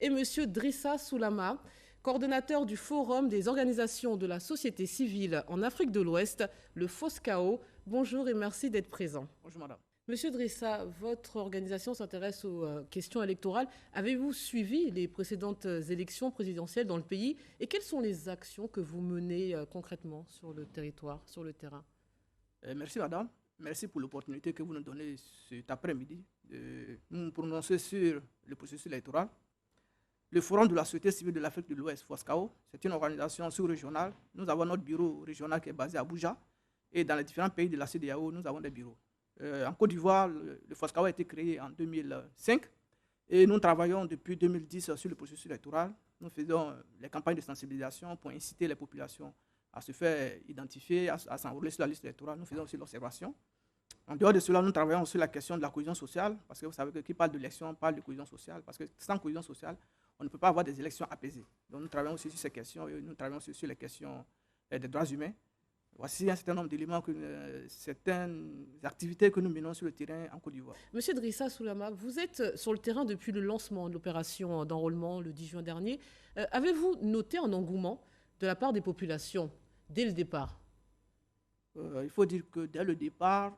Et M. Drissa Soulama, coordonnateur du Forum des organisations de la société civile en Afrique de l'Ouest, le FOSCAO. Bonjour et merci d'être présent. Bonjour madame. Monsieur Drissa, votre organisation s'intéresse aux questions électorales. Avez-vous suivi les précédentes élections présidentielles dans le pays et quelles sont les actions que vous menez concrètement sur le territoire, sur le terrain? Merci madame. Merci pour l'opportunité que vous nous donnez cet après-midi de nous prononcer sur le processus électoral. Le Forum de la société civile de l'Afrique de l'Ouest, FOSCAO, c'est une organisation sous-régionale. Nous avons notre bureau régional qui est basé à Abuja et dans les différents pays de la CEDEAO, nous avons des bureaux. En Côte d'Ivoire, le FOSCAO a été créé en 2005 et nous travaillons depuis 2010 sur le processus électoral. Nous faisons les campagnes de sensibilisation pour inciter les populations à se faire identifier, à s'enrôler sur la liste électorale. Nous faisons aussi l'observation. En dehors de cela, nous travaillons sur la question de la cohésion sociale, parce que vous savez que qui parle d'élection parle de cohésion sociale, parce que sans cohésion sociale, on ne peut pas avoir des élections apaisées. Donc nous travaillons aussi sur ces questions, et nous travaillons aussi sur les questions des droits humains. Voici un certain nombre d'éléments, certaines activités que nous menons sur le terrain en Côte d'Ivoire. Monsieur Drissa Soulama, vous êtes sur le terrain depuis le lancement de l'opération d'enrôlement le 10 juin dernier. Avez-vous noté un engouement de la part des populations dès le départ? Il faut dire que dès le départ,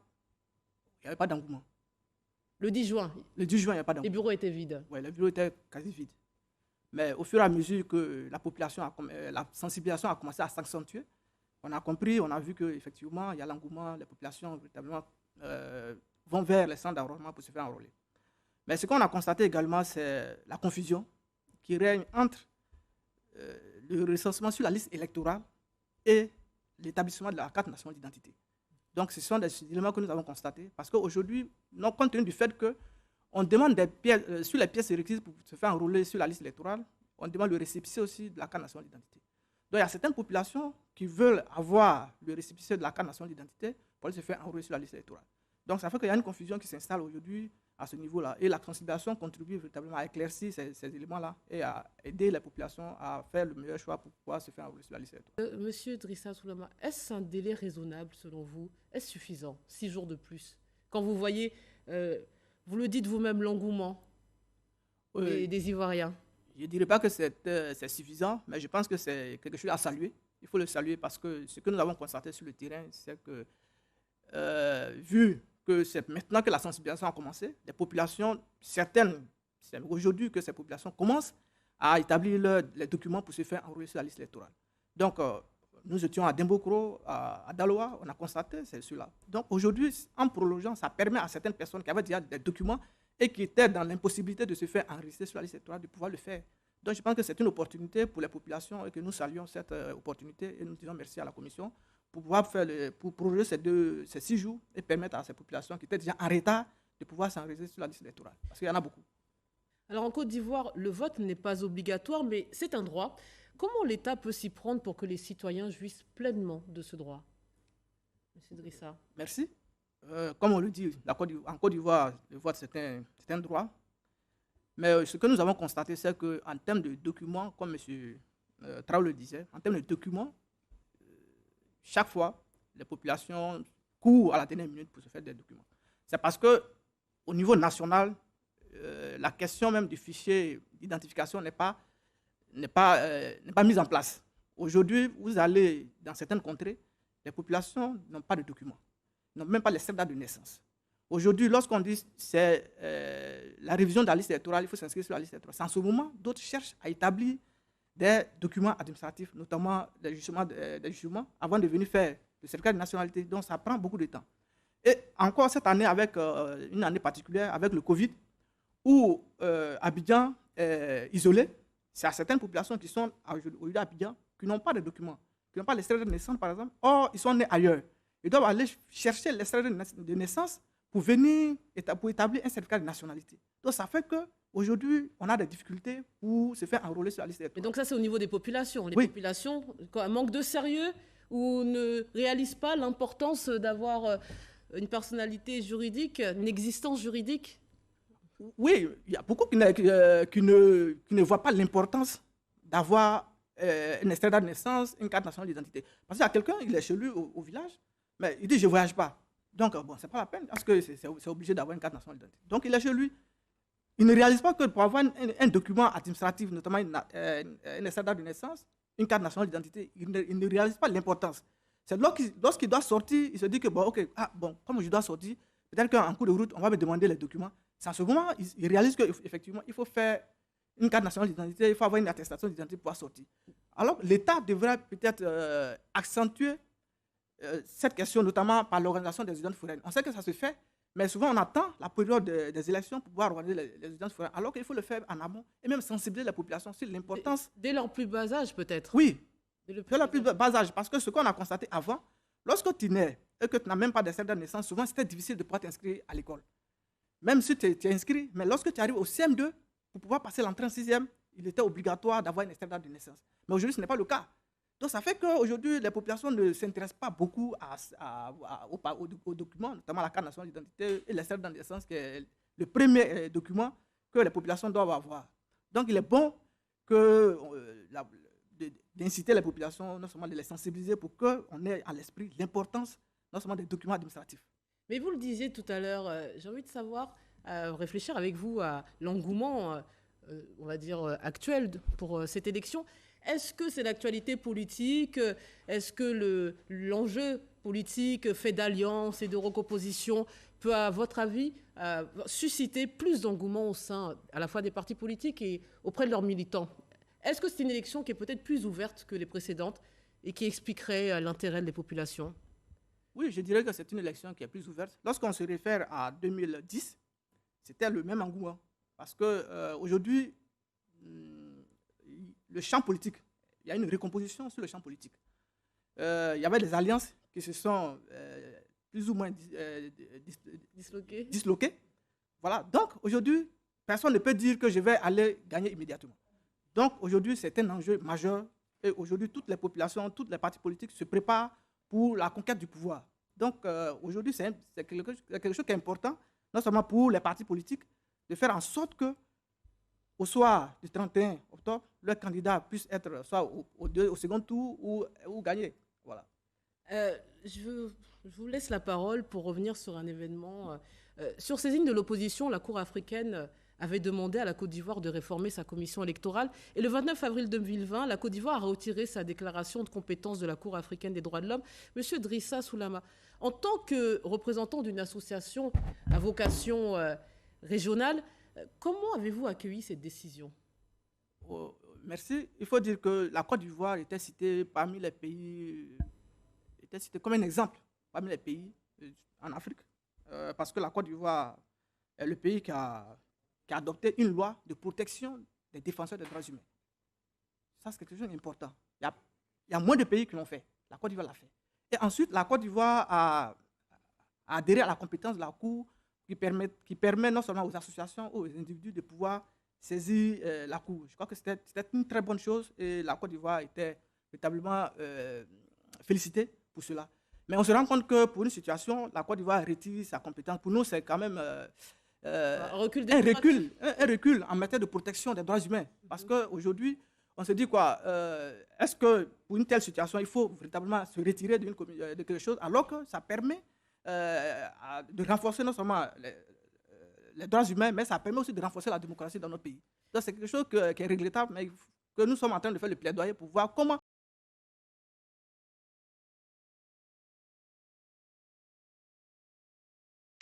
il n'y avait pas d'engouement. Le 10 juin, Le 10 juin, il n'y a pas d'engouement. les bureaux étaient vides. Oui, les bureaux étaient quasi vides. Mais au fur et à mesure que la sensibilisation a commencé à s'accentuer, on a compris, on a vu qu'effectivement, il y a l'engouement, les populations véritablement vont vers les centres d'enrôlement pour se faire enrôler. Mais ce qu'on a constaté également, c'est la confusion qui règne entre le recensement sur la liste électorale et l'établissement de la carte nationale d'identité. Donc, ce sont des éléments que nous avons constatés parce qu'aujourd'hui, compte tenu du fait qu'on demande des pièces, sur les pièces requises pour se faire enrôler sur la liste électorale, on demande le récépissé aussi de la carte nationale d'identité. Donc, il y a certaines populations qui veulent avoir le récépissé de la carte nationale d'identité pour aller se faire enrôler sur la liste électorale. Donc, ça fait qu'il y a une confusion qui s'installe aujourd'hui à ce niveau-là. Et la sensibilisation contribue véritablement à éclaircir ces éléments-là et à aider les populations à faire le meilleur choix pour pouvoir se faire enrôler sur la liste électorale. Monsieur Drissa Soulama, est-ce un délai raisonnable selon vous? Est-ce suffisant? 6 jours de plus? Quand vous voyez, vous le dites vous-même, l'engouement des Ivoiriens. Je ne dirais pas que c'est suffisant, mais je pense que c'est quelque chose à saluer. Il faut le saluer parce que ce que nous avons constaté sur le terrain, c'est que, vu que c'est maintenant que la sensibilisation a commencé, les populations, certaines, c'est aujourd'hui que ces populations commencent à établir les documents pour se faire enrôler sur la liste électorale. Donc, nous étions à Dimbokro, à Daloa, on a constaté cela. Donc, aujourd'hui, en prolongeant, ça permet à certaines personnes qui avaient déjà des documents et qui étaient dans l'impossibilité de se faire enregistrer sur la liste électorale, de pouvoir le faire. Donc je pense que c'est une opportunité pour les populations et que nous saluons cette opportunité et nous disons merci à la Commission pour pouvoir pour prolonger ces 6 jours et permettre à ces populations qui étaient déjà en retard de pouvoir s'enregistrer sur la liste électorale. Parce qu'il y en a beaucoup. Alors en Côte d'Ivoire, le vote n'est pas obligatoire, mais c'est un droit. Comment l'État peut s'y prendre pour que les citoyens jouissent pleinement de ce droit? Monsieur Drissa. Merci. Comme on le dit, en Côte d'Ivoire, le vote c'est un droit. Mais ce que nous avons constaté, c'est qu'en termes de documents, comme M. Traoré le disait, en termes de documents, chaque fois, les populations courent à la dernière minute pour se faire des documents. C'est parce qu'au niveau national, la question même du fichier d'identification n'est pas mise en place. Aujourd'hui, vous allez dans certaines contrées, les populations n'ont pas de documents, n'ont même pas les certificats de naissance. Aujourd'hui, lorsqu'on dit c'est la révision de la liste électorale, il faut s'inscrire sur la liste électorale. En ce moment, d'autres cherchent à établir des documents administratifs, notamment des jugements, avant de venir faire le certificat de nationalité. Donc, ça prend beaucoup de temps. Et encore cette année, avec une année particulière, avec le Covid, où Abidjan est isolé, c'est à certaines populations qui sont aujourd'hui à Abidjan qui n'ont pas de documents, qui n'ont pas les certificats de naissance, par exemple. Or, ils sont nés ailleurs. Ils doivent aller chercher les certificats de naissance pour venir pour établir un certificat de nationalité. Donc, ça fait qu'aujourd'hui, on a des difficultés pour se faire enrôler sur la liste électorale. Et donc, ça, c'est au niveau des populations. Les oui. populations, un manque de sérieux ou ne réalisent pas l'importance d'avoir une personnalité juridique, une existence juridique? Oui, il y a beaucoup qui ne voient pas l'importance d'avoir un certificat de naissance, une carte nationale d'identité. Parce qu'il y a quelqu'un, il est chez lui au village, mais il dit « je ne voyage pas ». Donc, bon, ce n'est pas la peine, parce que c'est obligé d'avoir une carte nationale d'identité. Donc, il est chez lui, Ils ne réalisent pas que pour avoir un document administratif, notamment un extrait de naissance, une carte nationale d'identité, ils ne réalisent pas l'importance. C'est lorsqu'il doit sortir, il se dit que, bon, ok, comme je dois sortir, peut-être qu'en cours de route, on va me demander les documents. C'est en ce moment, il réalise qu'effectivement, il faut faire une carte nationale d'identité, il faut avoir une attestation d'identité pour pouvoir sortir. Alors, l'État devrait peut-être accentuer cette question, notamment par l'organisation des étudiants foraines. On sait que ça se fait, mais souvent on attend la période des élections pour pouvoir organiser les étudiants foraines, alors qu'il faut le faire en amont et même sensibiliser la population sur l'importance. Dès leur plus bas âge, peut-être. Oui, dès leur plus bas âge, parce que ce qu'on a constaté avant, lorsque tu nais et que tu n'as même pas de certificat de naissance, souvent c'était difficile de pouvoir t'inscrire à l'école. Même si tu es inscrit, mais lorsque tu arrives au CM2, pour pouvoir passer l'entrée en 6e, il était obligatoire d'avoir un certificat de naissance. Mais aujourd'hui, ce n'est pas le cas. Donc, ça fait qu'aujourd'hui, les populations ne s'intéressent pas beaucoup aux documents, notamment la carte nationale d'identité et le certificat de naissance, qui est le premier document que les populations doivent avoir. Donc, il est bon d'inciter les populations, non seulement de les sensibiliser pour qu'on ait à l'esprit l'importance, non seulement des documents administratifs. Mais vous le disiez tout à l'heure, j'ai envie de savoir, réfléchir avec vous à l'engouement, on va dire, actuel pour cette élection. Est-ce que c'est l'actualité politique? Est-ce que l'enjeu politique fait d'alliance et de recomposition peut, à votre avis, susciter plus d'engouement au sein à la fois des partis politiques et auprès de leurs militants? Est-ce que c'est une élection qui est peut-être plus ouverte que les précédentes et qui expliquerait l'intérêt des populations? Oui, je dirais que c'est une élection qui est plus ouverte. Lorsqu'on se réfère à 2010, c'était le même engouement. Parce qu'aujourd'hui, le champ politique, il y a une recomposition sur le champ politique. Il y avait des alliances qui se sont plus ou moins disloquées. Voilà. Donc, aujourd'hui, personne ne peut dire que je vais aller gagner immédiatement. Donc, aujourd'hui, c'est un enjeu majeur. Et aujourd'hui, toutes les populations, toutes les partis politiques se préparent pour la conquête du pouvoir. Donc, aujourd'hui, c'est quelque chose qui est important, non seulement pour les partis politiques, de faire en sorte que, au soir du 31 octobre, le candidat puisse être soit au second tour ou gagner. Voilà. Je vous laisse la parole pour revenir sur un événement. Sur saisine de l'opposition, la Cour africaine avait demandé à la Côte d'Ivoire de réformer sa commission électorale. Et le 29 avril 2020, la Côte d'Ivoire a retiré sa déclaration de compétence de la Cour africaine des droits de l'homme. Monsieur Drissa Soulama, en tant que représentant d'une association à vocation régionale, comment avez-vous accueilli cette décision? Merci. Il faut dire que la Côte d'Ivoire était citée parmi les pays, était citée comme un exemple parmi les pays en Afrique, parce que la Côte d'Ivoire est le pays qui a adopté une loi de protection des défenseurs des droits humains. Ça, c'est quelque chose d'important. Il y a moins de pays qui l'ont fait. La Côte d'Ivoire l'a fait. Et ensuite, la Côte d'Ivoire a adhéré à la compétence de la Cour qui permet non seulement aux associations, aux individus de pouvoir saisir la Cour. Je crois que c'était une très bonne chose et la Côte d'Ivoire était véritablement félicitée pour cela. Mais on se rend compte que pour une situation, la Côte d'Ivoire retire sa compétence. Pour nous, c'est quand même un recul en matière de protection des droits humains. Parce qu'aujourd'hui, on se dit quoi, est-ce que pour une telle situation, il faut véritablement se retirer de quelque chose alors que ça permet de renforcer non seulement les droits humains, mais ça permet aussi de renforcer la démocratie dans notre pays. Donc c'est quelque chose qui est regrettable, mais que nous sommes en train de faire le plaidoyer pour voir comment